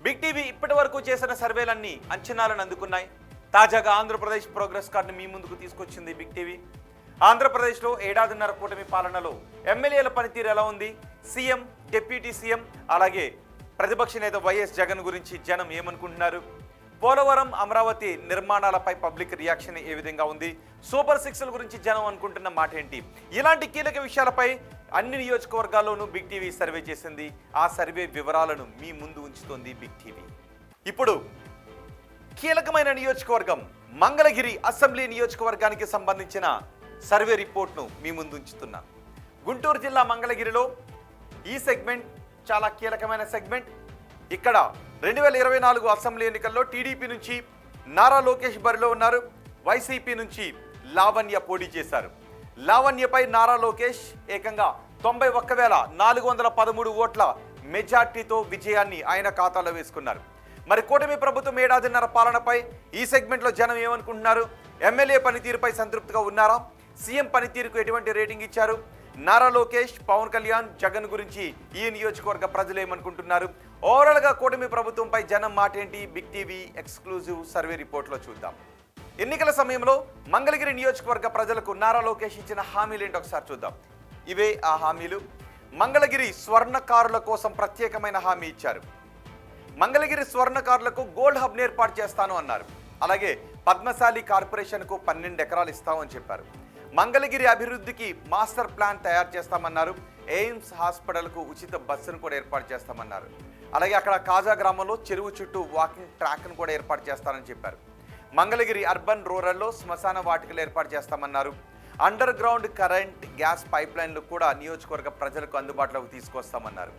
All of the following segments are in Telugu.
బిగ్ టీవీ ఇప్పటి వరకు చేసిన సర్వేలన్నీ అంచనాలను అందుకున్నాయి. తాజాగా ఆంధ్రప్రదేశ్ ప్రోగ్రెస్ కార్డును మీ ముందుకు తీసుకొచ్చింది బిగ్ టీవీ. ఆంధ్రప్రదేశ్లో ఏడాదిన్నర కూటమి పాలనలో ఎమ్మెల్యేల పనితీరు ఎలా ఉంది, సీఎం, డిప్యూటీ సీఎం, అలాగే ప్రతిపక్ష నేత వైఎస్ జగన్ గురించి జనం ఏమనుకుంటున్నారు, పోలవరం, అమరావతి నిర్మాణాలపై పబ్లిక్ రియాక్షన్ ఏ విధంగా ఉంది, సూపర్ సిక్స్ల గురించి జనం అనుకుంటున్న మాట ఏంటి, ఇలాంటి కీలక విషయాలపై అన్ని నియోజకవర్గాల్లోనూ బిగ్ టీవీ సర్వే చేసింది. ఆ సర్వే వివరాలను మీ ముందు ఉంచుతోంది బిగ్ టీవీ. ఇప్పుడు కీలకమైన నియోజకవర్గం మంగళగిరి అసెంబ్లీ నియోజకవర్గానికి సంబంధించిన సర్వే రిపోర్ట్ను మీ ముందు ఉంచుతున్నా. గుంటూరు జిల్లా మంగళగిరిలో ఈ సెగ్మెంట్ చాలా కీలకమైన సెగ్మెంట్. ఇక్కడ 2024 అసెంబ్లీ ఎన్నికల్లో టీడీపీ నుంచి నారా లోకేష్ బరిలో ఉన్నారు. వైసీపీ నుంచి లావణ్య పోటీ చేశారు. లావణ్యపై నారా లోకేష్ ఏకంగా 91,413 ఓట్ల మెజార్టీతో విజయాన్ని ఆయన ఖాతాలో వేసుకున్నారు. మరి కూటమి ప్రభుత్వం ఏడాదిన్నర పాలనపై ఈ సెగ్మెంట్లో జనం ఏమనుకుంటున్నారు, ఎమ్మెల్యే పనితీరుపై సంతృప్తిగా ఉన్నారా, సీఎం పనితీరుకు ఎటువంటి రేటింగ్ ఇచ్చారు, నారా లోకేష్, పవన్ కళ్యాణ్, జగన్ గురించి ఈ నియోజకవర్గ ప్రజలు ఏమనుకుంటున్నారు, ఓవరాల్గా కూటమి ప్రభుత్వంపై జనం మాట ఏంటి, బిగ్ టీవీ ఎక్స్క్లూజివ్ సర్వే రిపోర్ట్లో చూద్దాం. ఎన్నికల సమయంలో మంగళగిరి నియోజకవర్గ ప్రజలకు నారా లోకేష్ ఇచ్చిన హామీలు ఏంటి ఒకసారి చూద్దాం. ఇవే ఆ హామీలు. మంగళగిరి స్వర్ణకారుల కోసం ప్రత్యేకమైన హామీ ఇచ్చారు. మంగళగిరి స్వర్ణకారులకు గోల్డ్ హబ్ని ఏర్పాటు చేస్తాను అన్నారు. అలాగే పద్మశాలి కార్పొరేషన్కు 12 ఎకరాలు ఇస్తామని చెప్పారు. మంగళగిరి అభివృద్ధికి మాస్టర్ ప్లాన్ తయారు చేస్తామన్నారు. ఎయిమ్స్ హాస్పిటల్కు ఉచిత బస్సును కూడా ఏర్పాటు చేస్తామన్నారు. అలాగే అక్కడ కాజా గ్రామంలో చెరువు చుట్టూ వాకింగ్ ట్రాక్ను కూడా ఏర్పాటు చేస్తానని చెప్పారు. మంగళగిరి అర్బన్ రూరల్లో శ్మశాన వాటికలు ఏర్పాటు చేస్తామన్నారు. Under ground current, gas pipe లైన్లు కూడా నియోజకవర్గ ప్రజలకు అందుబాటులోకి తీసుకొస్తామన్నారు.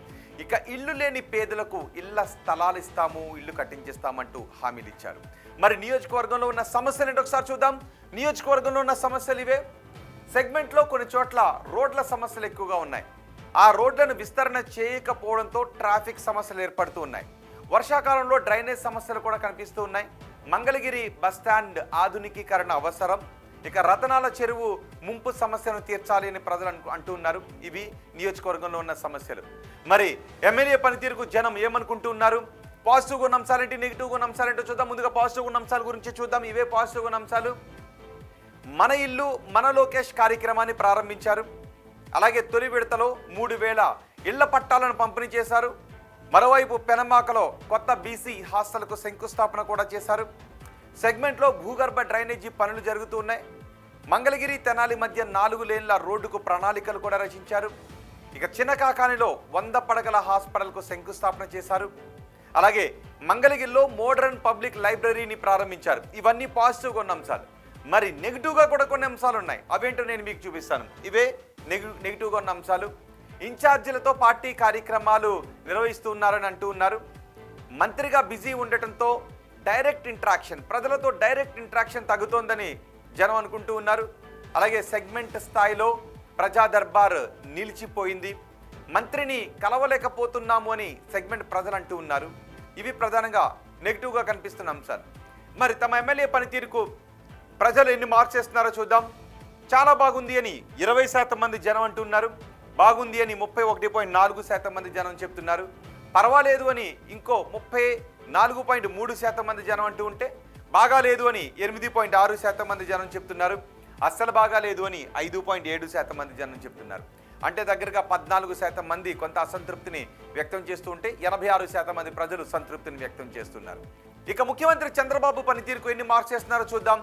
ఇక ఇల్లు లేని పేదలకు ఇళ్ల స్థలాలు ఇస్తాము, ఇల్లు కట్టించేస్తామంటూ హామీలు ఇచ్చారు. మరి నియోజకవర్గంలో ఉన్న సమస్యలు ఏంటి ఒకసారి చూద్దాం. నియోజకవర్గంలో ఉన్న సమస్యలు ఇవే. సెగ్మెంట్లో కొన్ని చోట్ల రోడ్ల సమస్యలు ఎక్కువగా ఉన్నాయి. ఆ రోడ్లను విస్తరణ చేయకపోవడంతో ట్రాఫిక్ సమస్యలు ఏర్పడుతూ ఉన్నాయి. వర్షాకాలంలో డ్రైనేజ్ సమస్యలు కూడా కనిపిస్తూ ఉన్నాయి. మంగళగిరి బస్టాండ్ ఆధునికీకరణ అవసరం. ఇక రతనాల చెరువు ముంపు సమస్యను తీర్చాలి అని ప్రజలు అంటున్నారు. ఇవి నియోజకవర్గంలో ఉన్న సమస్యలు. మరి ఎమ్మెల్యే పనితీరుకు జనం ఏమనుకుంటూ ఉన్నారు, పాజిటివ్గా ఉన్న అంశాలేంటి, నెగిటివ్గా ఉన్న అంశాలేంటో చూద్దాం. ముందుగా పాజిటివ్గా ఉన్న అంశాల గురించి చూద్దాం. ఇవే పాజిటివ్గా ఉన్న అంశాలు. మన ఇల్లు మన లోకేష్ కార్యక్రమాన్ని ప్రారంభించారు. అలాగే తొలి విడతలో 3,000 ఇళ్ల పట్టాలను పంపిణీ చేశారు. మరోవైపు పెనమాకలో కొత్త బీసీ హాస్టల్కు శంకుస్థాపన కూడా చేశారు. సెగ్మెంట్లో భూగర్భ డ్రైనేజీ పనులు జరుగుతూ ఉన్నాయి. మంగళగిరి తెనాలి మధ్య 4 లేన్ల రోడ్డుకు ప్రణాళికలు కూడా రచించారు. ఇక చిన్నకాకానిలో 100 పడకల హాస్పిటల్కు శంకుస్థాపన చేశారు. అలాగే మంగళగిరిలో మోడర్న్ పబ్లిక్ లైబ్రరీని ప్రారంభించారు. ఇవన్నీ పాజిటివ్గా ఉన్న అంశాలు. మరి నెగిటివ్గా కూడా కొన్ని అంశాలు ఉన్నాయి. అవేంటో నేను మీకు చూపిస్తాను. ఇవే నెగిటివ్గా ఉన్న అంశాలు. ఇన్ఛార్జీలతో పార్టీ కార్యక్రమాలు నిర్వహిస్తూ ఉన్నారని అంటూ ఉన్నారు. మంత్రిగా బిజీ ఉండటంతో డైరెక్ట్ ఇంట్రాక్షన్, ప్రజలతో డైరెక్ట్ ఇంట్రాక్షన్ తగ్గుతోందని జనం అనుకుంటూ ఉన్నారు. అలాగే సెగ్మెంట్ స్థాయిలో ప్రజా దర్బార్ నిలిచిపోయింది. మంత్రిని కలవలేకపోతున్నాము అని సెగ్మెంట్ ప్రజలు అంటూ ఉన్నారు. ఇవి ప్రధానంగా నెగిటివ్గా కనిపిస్తున్న అంశాలు. మరి తమ ఎమ్మెల్యే పనితీరుకు ప్రజలు ఎన్ని మార్క్స్ చేస్తున్నారో చూద్దాం. చాలా బాగుంది అని 20% మంది జనం అంటున్నారు. బాగుంది అని 31.4% మంది జనం చెప్తున్నారు. పర్వాలేదు అని ఇంకో 34.3% మంది జనం అంటూ ఉంటే, బాగాలేదు అని 8.6% మంది జనం చెప్తున్నారు. అస్సలు బాగాలేదు అని 5.7% మంది జనం చెప్తున్నారు. అంటే దగ్గరగా 14% మంది కొంత అసంతృప్తిని వ్యక్తం చేస్తూ ఉంటే 86% మంది ప్రజలు సంతృప్తిని వ్యక్తం చేస్తున్నారు. ఇక ముఖ్యమంత్రి చంద్రబాబు పనితీరుకు ఎన్ని మార్క్స్ చేస్తున్నారో చూద్దాం.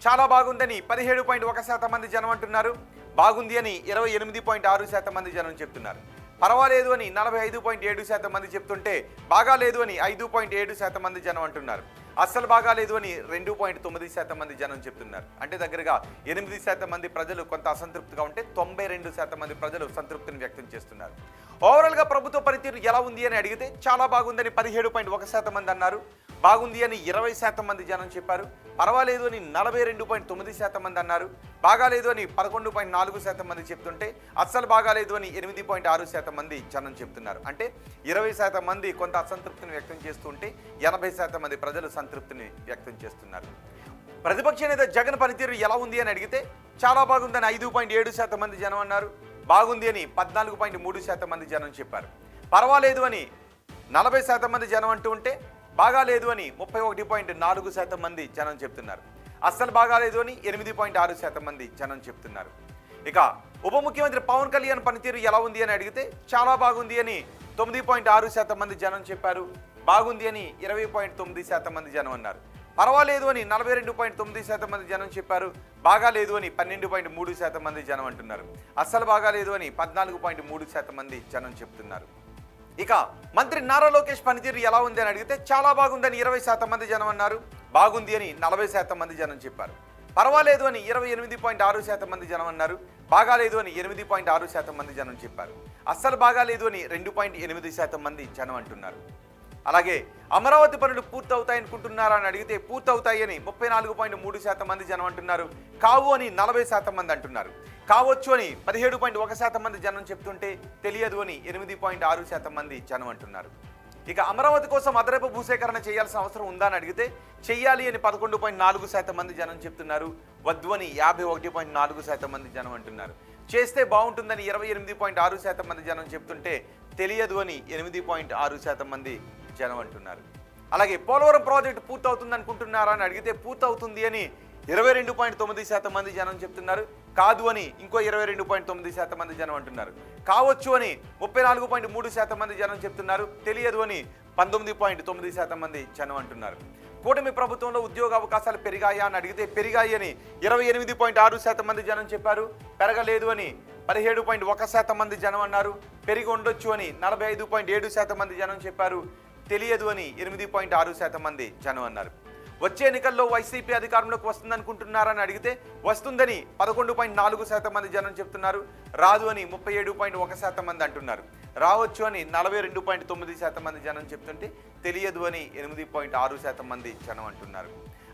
చాలా బాగుందని 17.1% మంది జనం అంటున్నారు. బాగుంది అని 28.6% మంది జనం చెప్తున్నారు. పర్వాలేదు అని 45.7% మంది చెప్తుంటే, బాగాలేదు అని 5.7% మంది జనం అంటున్నారు. అస్సలు బాగాలేదు అని 2.9% మంది జనం చెప్తున్నారు. అంటే దగ్గరగా 8% మంది ప్రజలు కొంత అసంతృప్తిగా ఉంటే 92% మంది ప్రజలు సంతృప్తిని వ్యక్తం చేస్తున్నారు. ఓవరాల్గా ప్రభుత్వ పనితీరు ఎలా ఉంది అని అడిగితే చాలా బాగుందని 17.1% మంది అన్నారు. బాగుంది అని 20% మంది జనం చెప్పారు. పర్వాలేదు అని 42.9% మంది అన్నారు. బాగాలేదు అని 11.4% మంది చెప్తుంటే, అస్సలు బాగాలేదు అని 8.6% మంది జనం చెప్తున్నారు. అంటే 20% మంది కొంత అసంతృప్తిని వ్యక్తం చేస్తుంటే 80% మంది ప్రజలు సంతృప్తిని వ్యక్తం చేస్తున్నారు. ప్రతిపక్ష నేత జగన్ పనితీరు ఎలా ఉంది అని అడిగితే చాలా బాగుందని 5.7% మంది జనం అన్నారు. బాగుంది అని 14.3% మంది జనం చెప్పారు. పర్వాలేదు అని 40% మంది జనం అంటూ ఉంటే బాగాలేదు అని 31.4% మంది జనం చెప్తున్నారు. అస్సలు బాగాలేదు అని 8.6% మంది జనం చెప్తున్నారు. ఇక ఉప ముఖ్యమంత్రి పవన్ కళ్యాణ్ పనితీరు ఎలా ఉంది అని అడిగితే చాలా బాగుంది అని 9.6% మంది జనం చెప్పారు. బాగుంది అని 20.9% మంది జనం అన్నారు. పర్వాలేదు అని 42.9% మంది జనం చెప్పారు. బాగాలేదు అని 12.3% మంది జనం అంటున్నారు. అస్సలు బాగాలేదు అని 14.3% మంది జనం చెప్తున్నారు. ఇక మంత్రి నారా లోకేష్ పనితీరు ఎలా ఉంది అని అడిగితే చాలా బాగుందని 20% మంది జనం అన్నారు. బాగుంది అని 40% మంది జనం చెప్పారు. పర్వాలేదు అని 28.6% మంది జనం అన్నారు. బాగాలేదు అని 8.6% మంది జనం చెప్పారు. అస్సలు బాగాలేదు అని 2.8% మంది జనం అంటున్నారు. అలాగే అమరావతి పనులు పూర్తవుతాయి అనుకుంటున్నారా అని అడిగితే పూర్తవుతాయి అని 34.3% మంది జనం అంటున్నారు. కావు అని 40% మంది అంటున్నారు. కావచ్చు అని 17.1% మంది జనం చెప్తుంటే తెలియదు అని 8.6% మంది జనం అంటున్నారు. ఇక అమరావతి కోసం అదనపు భూసేకరణ చేయాల్సిన అవసరం ఉందా అని అడిగితే చెయ్యాలి అని 11.4% మంది జనం చెప్తున్నారు. వద్దు అని 51.4% మంది జనం అంటున్నారు. చేస్తే బాగుంటుందని 28.6% మంది జనం చెప్తుంటే తెలియదు అని 8.6% మంది జనం అంటున్నారు. అలాగే పోలవరం ప్రాజెక్టు పూర్తవుతుంది అనుకుంటున్నారా అని అడిగితే పూర్తవుతుంది అని 22.9% మంది జనం చెప్తున్నారు. కాదు అని ఇంకో 22.9% మంది జనం అంటున్నారు. కావచ్చు అని 34.3% మంది జనం చెప్తున్నారు. తెలియదు అని 19.9% మంది జనం అంటున్నారు. కూటమి ప్రభుత్వంలో ఉద్యోగ అవకాశాలు పెరిగాయా అని అడిగితే పెరిగాయి అని 28.6% మంది జనం చెప్పారు. పెరగలేదు అని 17.1% మంది జనం అన్నారు. పెరిగి ఉండొచ్చు అని 45.7% మంది జనం చెప్పారు. తెలియదు అని 8.6% మంది జనం అన్నారు. వచ్చే ఎన్నికల్లో వైసీపీ అధికారంలోకి వస్తుందనుకుంటున్నారని అడిగితే వస్తుందని 11.4% మంది జనం చెప్తున్నారు. రాదు అని 37.1% మంది అంటున్నారు. రావచ్చు అని 42.9% మంది జనం చెప్తుంటే తెలియదు అని 8.6% మంది జనం అంటున్నారు.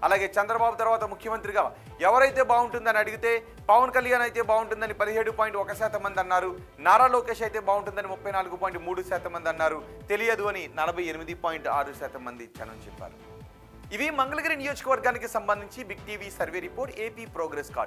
అలాగే చంద్రబాబు తర్వాత ముఖ్యమంత్రిగా ఎవరైతే బాగుంటుందని అడిగితే పవన్ కళ్యాణ్ అయితే బాగుంటుందని 17.1% మంది అన్నారు. నారా లోకేష్ అయితే బాగుంటుందని 34.3% మంది అన్నారు. తెలియదు అని 48.6% మంది జనం చెప్పారు. ఇవి మంగళగిరి నియోజకవర్గానికి సంబంధించి Big TV survey report AP progress card.